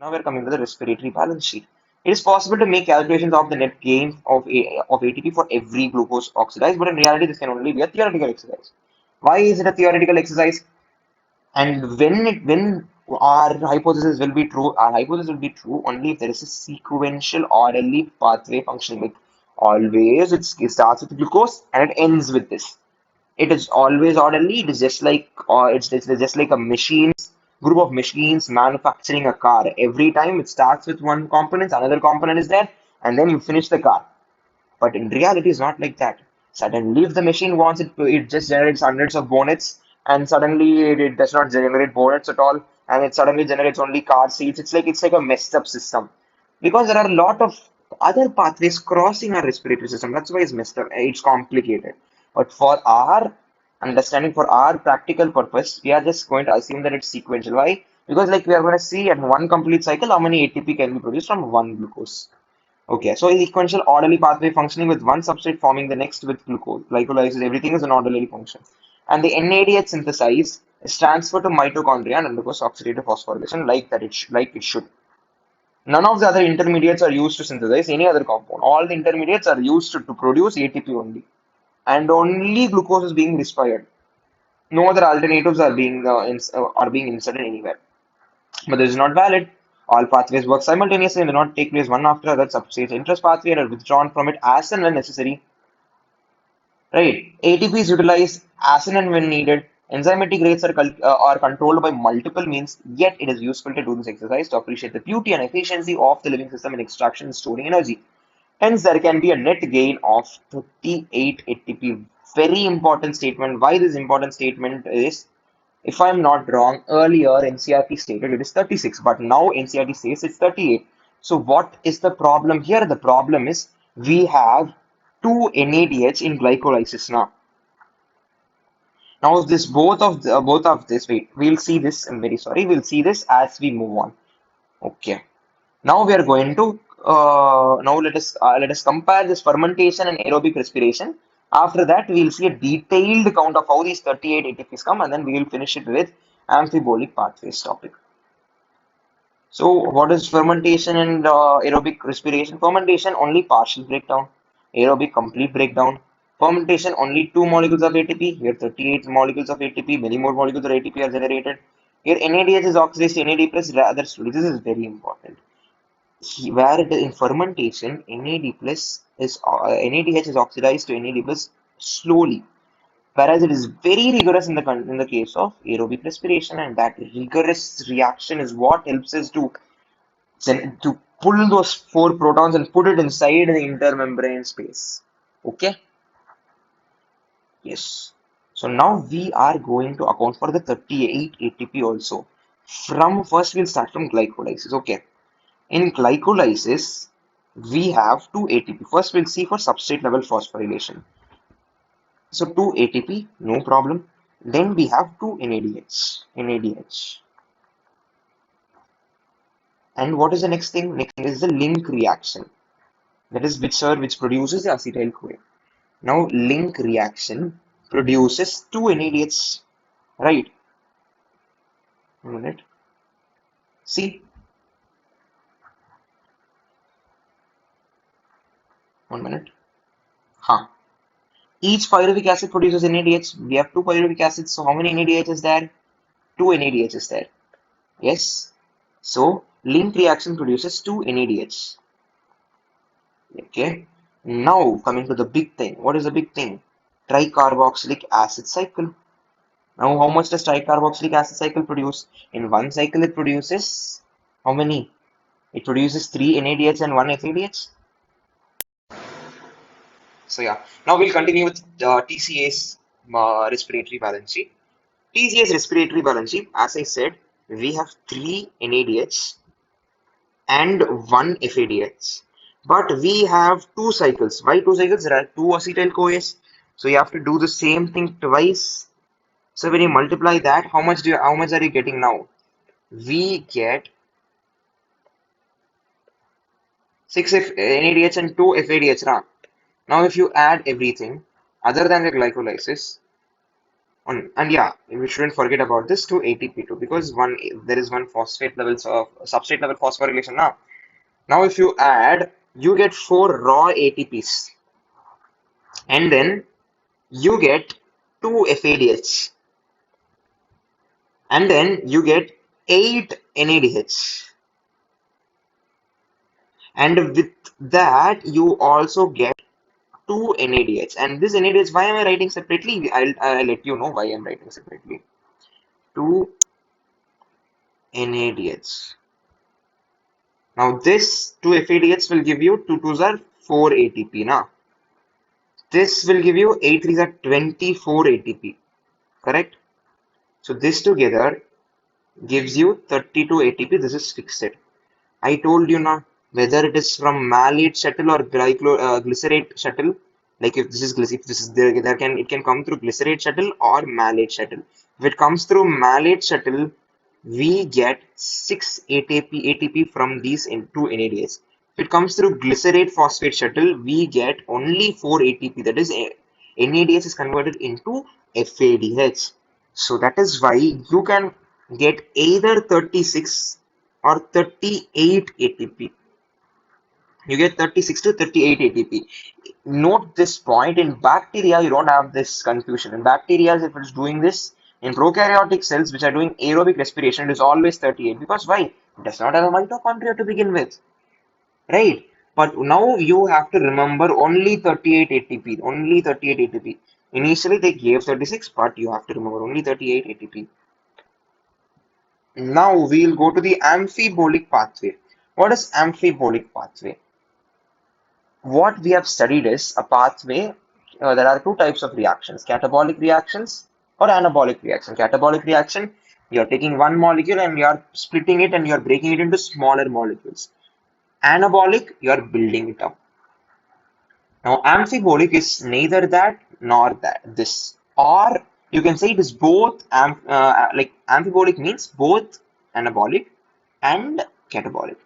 Now we're coming to the respiratory balance sheet. It is possible to make calculations of the net gain of ATP for every glucose oxidized, but in reality, this can only be a theoretical exercise. Why is it a theoretical exercise? And when our hypothesis will be true, our hypothesis will be true only if there is a sequential orderly pathway functioning. Like always, it starts with glucose and it ends with this. It is always orderly. It is just like it's just like a machines group of machines manufacturing a car. Every time it starts with one component, another component is there, and then you finish the car. But in reality, it's not like that. Suddenly, if the machine wants it, it just generates hundreds of bonnets, and suddenly it does not generate bonnets at all, and it suddenly generates only car seats. It's like a messed up system because there are a lot of other pathways crossing our respiratory system. That's why it's messed up. It's complicated. But for our understanding, for our practical purpose, we are just going to assume that it's sequential. Why? Because like we are going to see at one complete cycle how many ATP can be produced from one glucose. Okay, so a sequential orderly pathway functioning with one substrate forming the next with glucose. Glycolysis, everything is an orderly function. And the NADH synthesized is transferred to mitochondria and undergoes oxidative phosphorylation like it should. None of the other intermediates are used to synthesize any other compound. All the intermediates are used to produce ATP only. And only glucose is being respired. No other alternatives are being inserted anywhere. But this is not valid. All pathways work simultaneously and do not take place one after another. Substrates interest pathway and are withdrawn from it as and when necessary. Right. ATP is utilized as and when needed. Enzymatic rates are controlled by multiple means, yet it is useful to do this exercise to appreciate the beauty and efficiency of the living system in extraction and storing energy. Hence, there can be a net gain of 38 ATP. Very important statement. Why this important statement is, if I'm not wrong, earlier NCRT stated it is 36, but now NCRT says it's 38. So what is the problem here? The problem is we have two NADH in glycolysis now. Now this both of this, wait, we'll see this. I'm very sorry. We'll see this as we move on. Okay. Now we are going to now let us compare this fermentation and aerobic respiration. After that, we will see a detailed count of how these 38 ATPs come, and then we will finish it with amphibolic pathways topic. So, what is fermentation and aerobic respiration? Fermentation only partial breakdown, aerobic complete breakdown. Fermentation only two molecules of ATP. Here, 38 molecules of ATP. Many more molecules of ATP are generated. Here, NADH is oxidized to NAD plus rather slowly. This is very important. Where it is in fermentation, NADH is oxidized to NAD plus slowly, whereas it is very rigorous in the case of aerobic respiration, and that rigorous reaction is what helps us to pull those four protons and put it inside the intermembrane space. Okay, yes. So now we are going to account for the 38 ATP also. From first, we'll start from glycolysis. Okay. In glycolysis, we have two ATP. First, we'll see for substrate level phosphorylation. So two ATP, no problem. Then we have two NADH. NADH. And what is the next thing? Next thing is the link reaction. That is which produces the acetyl CoA. Now link reaction produces two NADH. Right. One minute. See, one minute. Huh. Each pyruvic acid produces NADH. We have two pyruvic acids. So how many NADH is there? Two NADH is there. Yes. So link reaction produces two NADH. Okay. Now coming to the big thing. What is the big thing? Tricarboxylic acid cycle. Now how much does tricarboxylic acid cycle produce? In one cycle it produces how many? It produces three NADH and one FADH. So yeah. Now we'll continue with TCA's respiratory balance sheet. TCA's respiratory balance sheet, as I said, we have three NADH and one FADH. But we have two cycles. Why two cycles? There are two acetyl CoAs. So you have to do the same thing twice. So when you multiply that, how much are you getting now? We get six NADH and two FADH. Now if you add everything other than the glycolysis, And yeah, we shouldn't forget about this to ATP too, because there is one phosphate levels of substrate level phosphorylation now. Now if you add, you get four raw ATPs, and then you get two FADH, and then you get eight NADH, and with that you also get two NADH. And this NADH, why am I writing separately? I'll let you know why I'm writing separately. Two NADH. Now this two FADH will give you two twos are four ATP. Now this will give you eight threes are 24 ATP. Correct? So this together gives you 32 ATP. This is fixed. I told you now, whether it is from malate shuttle or glycerate shuttle. Like if this is if this is there can it can come through glycerate shuttle or malate shuttle. If it comes through malate shuttle, we get 6 ATP from these two NADs. If it comes through glycerate phosphate shuttle, we get only 4 ATP. That is, NADS is converted into FADH. So that is why you can get either 36 or 38 ATP. You get 36 to 38 ATP. Note this point, in bacteria, you don't have this confusion. In bacteria, if it's doing this, in prokaryotic cells which are doing aerobic respiration, it is always 38. Because why? It does not have a mitochondria to begin with, right? But now you have to remember only 38 ATP, only 38 ATP. Initially they gave 36, but you have to remember only 38 ATP. Now we'll go to the amphibolic pathway. What is amphibolic pathway? What we have studied is a pathway. There are two types of reactions: catabolic reactions or anabolic reaction. Catabolic reaction, you're taking one molecule and you're splitting it and you're breaking it into smaller molecules. Anabolic, you're building it up. Now, amphibolic is neither that nor that. This, or you can say it is both. Like amphibolic means both anabolic and catabolic.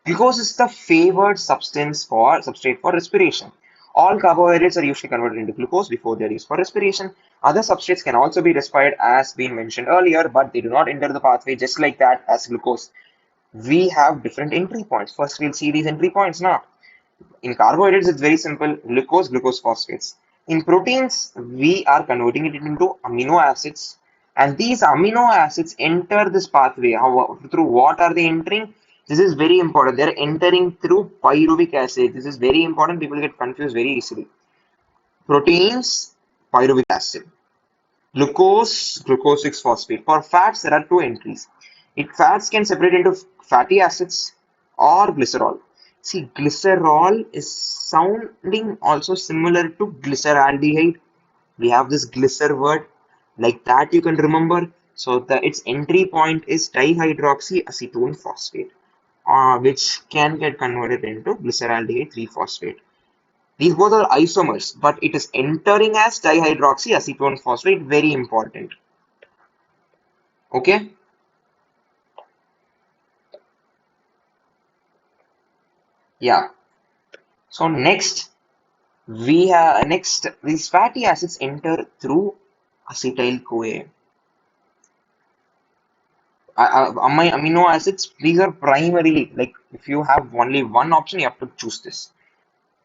Glucose is the favored substrate for respiration. All carbohydrates are usually converted into glucose before they are used for respiration. Other substrates can also be respired, as been mentioned earlier, but they do not enter the pathway just like that as glucose. We have different entry points. First, we'll see these entry points now. In carbohydrates, it's very simple: glucose phosphates. In proteins, we are converting it into amino acids, and these amino acids enter this pathway. Through what are they entering? This is very important. They're entering through pyruvic acid. This is very important. People get confused very easily. Proteins, pyruvic acid. Glucose 6 phosphate. For fats, there are two entries. Fats can separate into fatty acids or glycerol. See, glycerol is sounding also similar to glyceraldehyde. We have this glycer word, like that you can remember. So its entry point is dihydroxyacetone phosphate, which can get converted into glyceraldehyde 3-phosphate. These both are isomers, but it is entering as dihydroxyacetone phosphate. Very important. Okay. Yeah. So next these fatty acids enter through acetyl CoA. Amino acids, these are primarily, like if you have only one option, you have to choose this.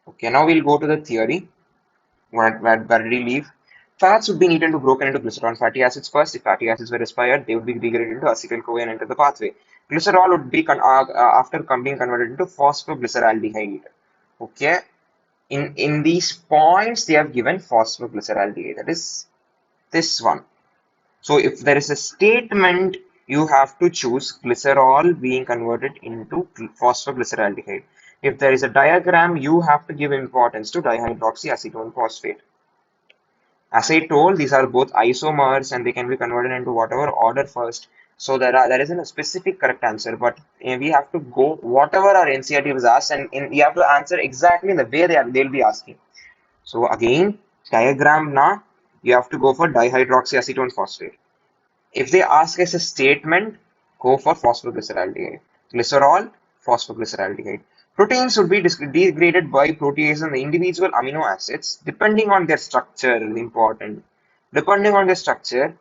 Okay, now we'll go to the theory. Where did we leave? Fats would be needed to broken into glycerol fatty acids first. If fatty acids were respired, they would be degraded into acetyl CoA and enter the pathway. Glycerol would be after being converted into phosphoglyceraldehyde. Okay, in these points they have given phosphoglyceraldehyde. That is this one. So if there is a statement, you have to choose glycerol being converted into phosphoglyceraldehyde. If there is a diagram, you have to give importance to dihydroxyacetone phosphate. As I told, these are both isomers and they can be converted into whatever order first. So there isn't a specific correct answer, but we have to go whatever our NCERT was asked, and we have to answer exactly in the way they'll be asking. So again, diagram na, you have to go for dihydroxyacetone phosphate. If they ask us a statement, go for phosphoglyceraldehyde. Glycerol, phosphoglyceraldehyde. Proteins would be degraded by protease and the individual amino acids depending on their structure. Important. depending on the structure,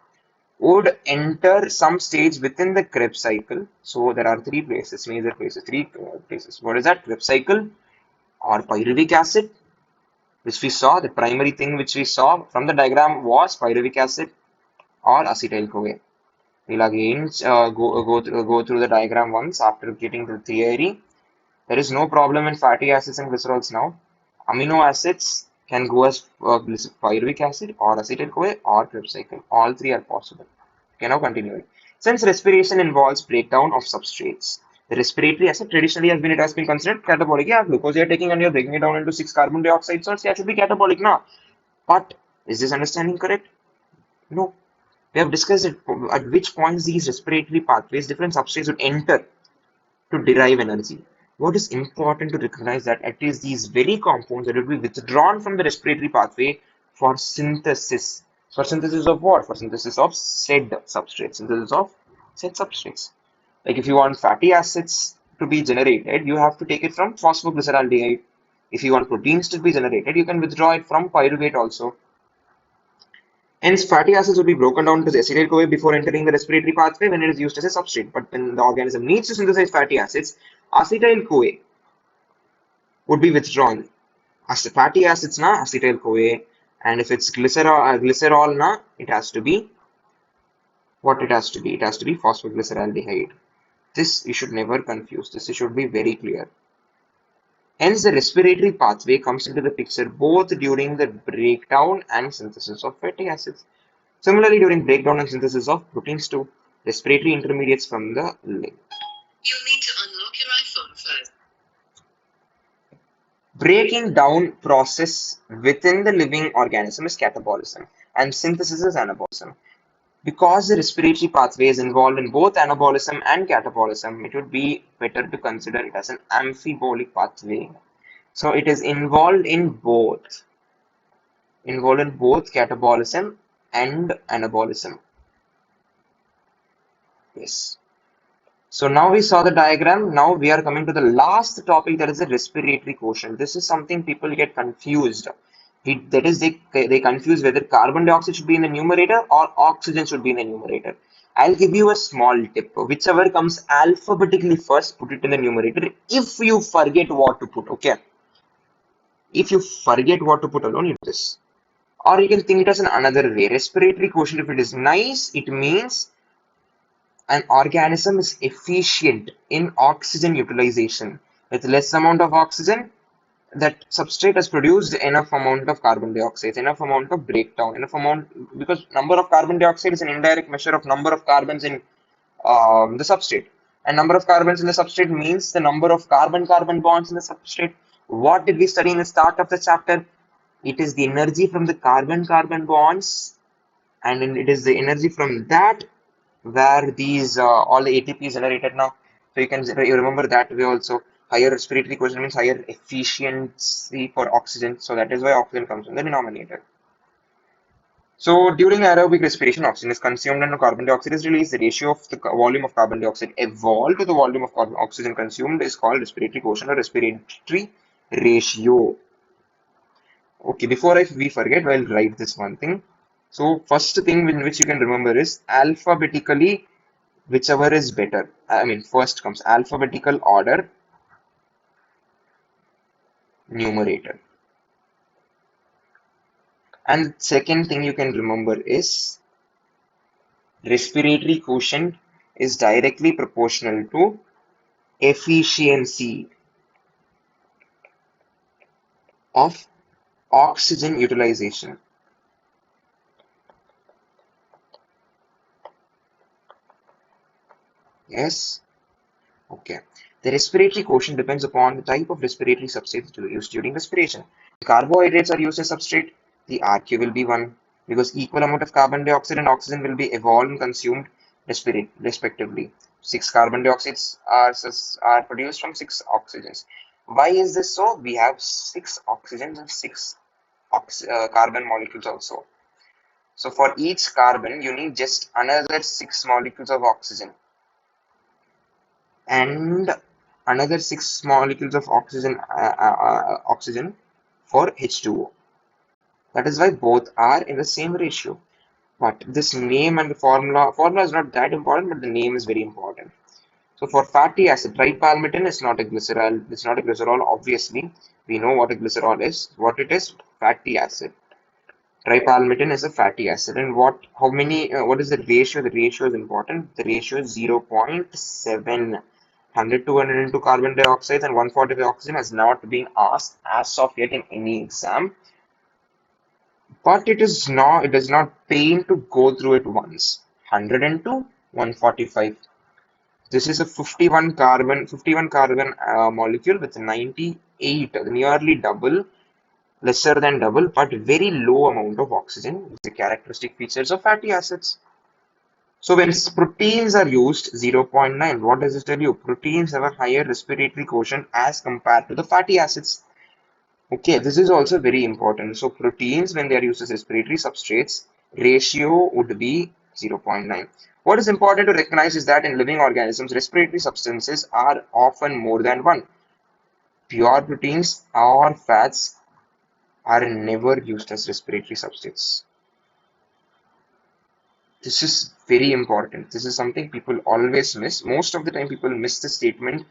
would enter some stage within the Krebs cycle. So there are three places, major places, three places. What is that? Krebs cycle or pyruvic acid, which we saw. The primary thing which we saw from the diagram was pyruvic acid or acetyl-CoA. We'll again go through the diagram once after getting the theory. There is no problem in fatty acids and glycerols now. Amino acids can go as pyruvic acid or acetyl-CoA or Krebs cycle. All three are possible. Okay, now continuing. Since respiration involves breakdown of substrates, the respiratory acid traditionally has been considered catabolic. Yeah, glucose you're taking and you're breaking it down into six carbon dioxide salts, yeah, it should be catabolic now. But is this understanding correct? No. We have discussed at which points these respiratory pathways, different substrates would enter to derive energy. What is important to recognize that it is these very compounds that will be withdrawn from the respiratory pathway for synthesis. For synthesis of what? For synthesis of said substrates. Synthesis of said substrates. Like if you want fatty acids to be generated, you have to take it from phosphoglyceraldehyde. If you want proteins to be generated, you can withdraw it from pyruvate also. Hence, fatty acids will be broken down to the acetyl-CoA before entering the respiratory pathway when it is used as a substrate. But when the organism needs to synthesize fatty acids, acetyl-CoA would be withdrawn. As the fatty acids na acetyl-CoA, and if it's glycerol na, it has to be what it has to be. It has to be phosphoglyceraldehyde. This you should never confuse. This should be very clear. Hence, the respiratory pathway comes into the picture both during the breakdown and synthesis of fatty acids. Similarly, during breakdown and synthesis of proteins too, respiratory intermediates from the lung. You'll need to unlock your iPhone first. Breaking down process within the living organism is catabolism and synthesis is anabolism. Because the respiratory pathway is involved in both anabolism and catabolism, it would be better to consider it as an amphibolic pathway. So it is involved in both catabolism and anabolism. Yes. So now we saw the diagram. Now we are coming to the last topic, that is the respiratory quotient. This is something people get confused. That is, they confuse whether carbon dioxide should be in the numerator or oxygen should be in the numerator. I'll give you a small tip. Whichever comes alphabetically first, put it in the numerator. If you forget what to put, okay? If you forget what to put alone, you do this. Or you can think it as another way. Respiratory quotient, if it is nice, it means an organism is efficient in oxygen utilization. With less amount of oxygen, that substrate has produced enough amount of carbon dioxide, enough amount of breakdown, enough amount, because number of carbon dioxide is an indirect measure of number of carbons in the substrate. And number of carbons in the substrate means the number of carbon-carbon bonds in the substrate. What did we study in the start of the chapter? It is the energy from the carbon-carbon bonds, and it is the energy from that where these all the ATP is generated now. So you remember that way also. Higher respiratory quotient means higher efficiency for oxygen. So that is why oxygen comes in the denominator. So during aerobic respiration, oxygen is consumed and carbon dioxide is released. The ratio of the volume of carbon dioxide evolved to the volume of oxygen consumed is called respiratory quotient or respiratory ratio. Okay, before we forget, I'll write this one thing. So first thing in which you can remember is alphabetically, whichever is better. I mean, first comes alphabetical order, numerator. And second thing you can remember is respiratory quotient is directly proportional to efficiency of oxygen utilization. Yes? Okay. The respiratory quotient depends upon the type of respiratory substrate used during respiration. If carbohydrates are used as substrate, the RQ will be 1 because equal amount of carbon dioxide and oxygen will be evolved and consumed respectively. 6 carbon dioxides are produced from 6 oxygens. Why is this so? We have 6 oxygens and 6 carbon molecules also. So for each carbon, you need just another 6 molecules of oxygen and another 6 molecules of oxygen for H2O. That is why both are in the same ratio. But this name and the formula is not that important, but the name is very important. So for fatty acid, tripalmitin is not a glycerol. It's not a glycerol. Obviously, we know what a glycerol is. What it is? Fatty acid. Tripalmitin is a fatty acid, and how many? What is the ratio? The ratio is important. The ratio is 0.7. 202 carbon dioxide and 145 oxygen has not been asked as of yet in any exam, but it does not pain to go through it once. 102, 145. This is a 51 carbon molecule with 98, nearly double, lesser than double, but very low amount of oxygen. The characteristic features of fatty acids. So when proteins are used, 0.9, what does it tell you? Proteins have a higher respiratory quotient as compared to the fatty acids. Okay, this is also very important. So proteins, when they are used as respiratory substrates, ratio would be 0.9. What is important to recognize is that in living organisms, respiratory substances are often more than one. Pure proteins or fats are never used as respiratory substrates. This is very important. This is something people always miss. Most of the time, people miss the statement,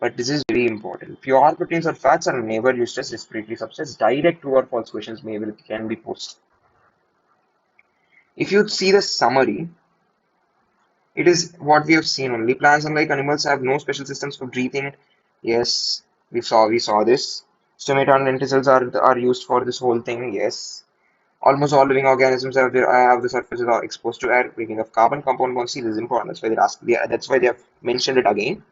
but this is very important. Pure proteins or fats are never used as respiratory substrates. Direct true or false questions can be posed. If you see the summary, it is what we have seen only. Plants, unlike animals, have no special systems for breathing. Yes, we saw this. Stomata and lenticels are used for this whole thing. Yes. Almost all living organisms have the surfaces are exposed to air. Breathing of carbon compound bonds is important. That's why they have mentioned it again.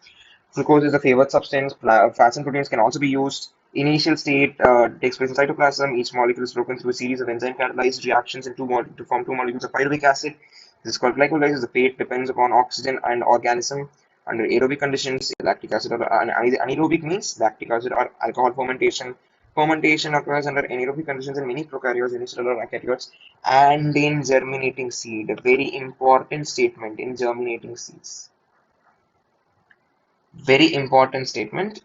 Glucose is a favored substance. Fats and proteins can also be used. Initial state takes place in cytoplasm. Each molecule is broken through a series of enzyme catalyzed reactions to form two molecules of pyruvic acid. This is called glycolysis. The fate depends upon oxygen and organism. Under aerobic conditions, lactic acid or anaerobic means lactic acid or alcohol fermentation. Fermentation occurs under anaerobic conditions in many prokaryotes, unicellular eukaryotes, and in germinating seed. A very important statement in germinating seeds. Very important statement.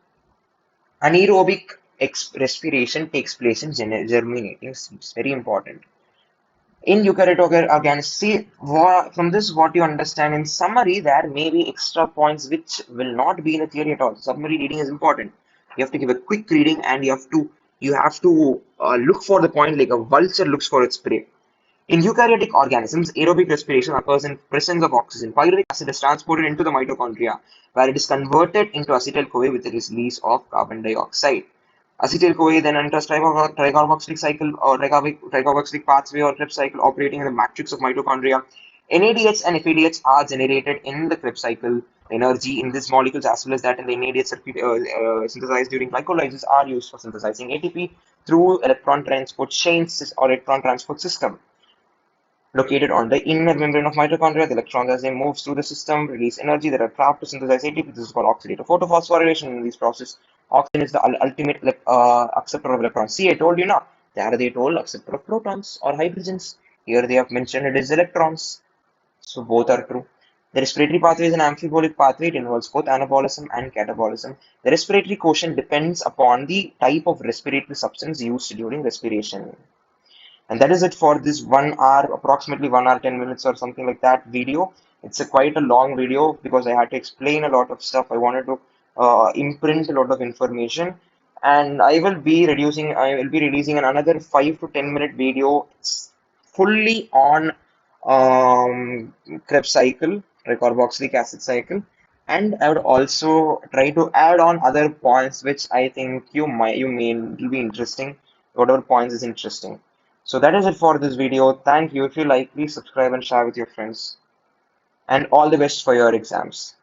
Anaerobic respiration takes place in germinating seeds. Very important. In eukaryotic organisms, see, from this, what you understand in summary, there may be extra points which will not be in the theory at all. Summary reading is important. You have to give a quick reading, and you have to look for the point like a vulture looks for its prey. In eukaryotic organisms, aerobic respiration occurs in presence of oxygen. Pyruvic acid is transported into the mitochondria, where it is converted into acetyl-CoA with the release of carbon dioxide. Acetyl-CoA then enters tricarboxylic cycle or tricarboxylic pathway or Krebs cycle operating in the matrix of mitochondria. NADH and FADH are generated in the Krebs cycle. Energy in these molecules as well as that in the NADH circuit synthesized during glycolysis are used for synthesizing ATP through electron transport chains or electron transport system. Located on the inner membrane of mitochondria, the electrons, as they move through the system, release energy that are trapped to synthesize ATP. This is called oxidative photophosphorylation. In this process, oxygen is the ultimate acceptor of electrons. See, I told you now. There they told acceptor of protons or hydrogens. Here they have mentioned it is electrons. So both are true. The respiratory pathway is an amphibolic pathway. It involves both anabolism and catabolism. The respiratory quotient depends upon the type of respiratory substance used during respiration. And that is it for this 1 hour, approximately 1 hour, 10 minutes or something like that video. It's quite a long video because I had to explain a lot of stuff. I wanted to imprint a lot of information. And I will be releasing another 5 to 10 minute video fully on Krebs cycle, tricarboxylic acid cycle. And I would also try to add on other points which I think you may will be interesting. Whatever points is interesting. So that is it for this video. Thank you. If you like, please subscribe and share with your friends. And all the best for your exams.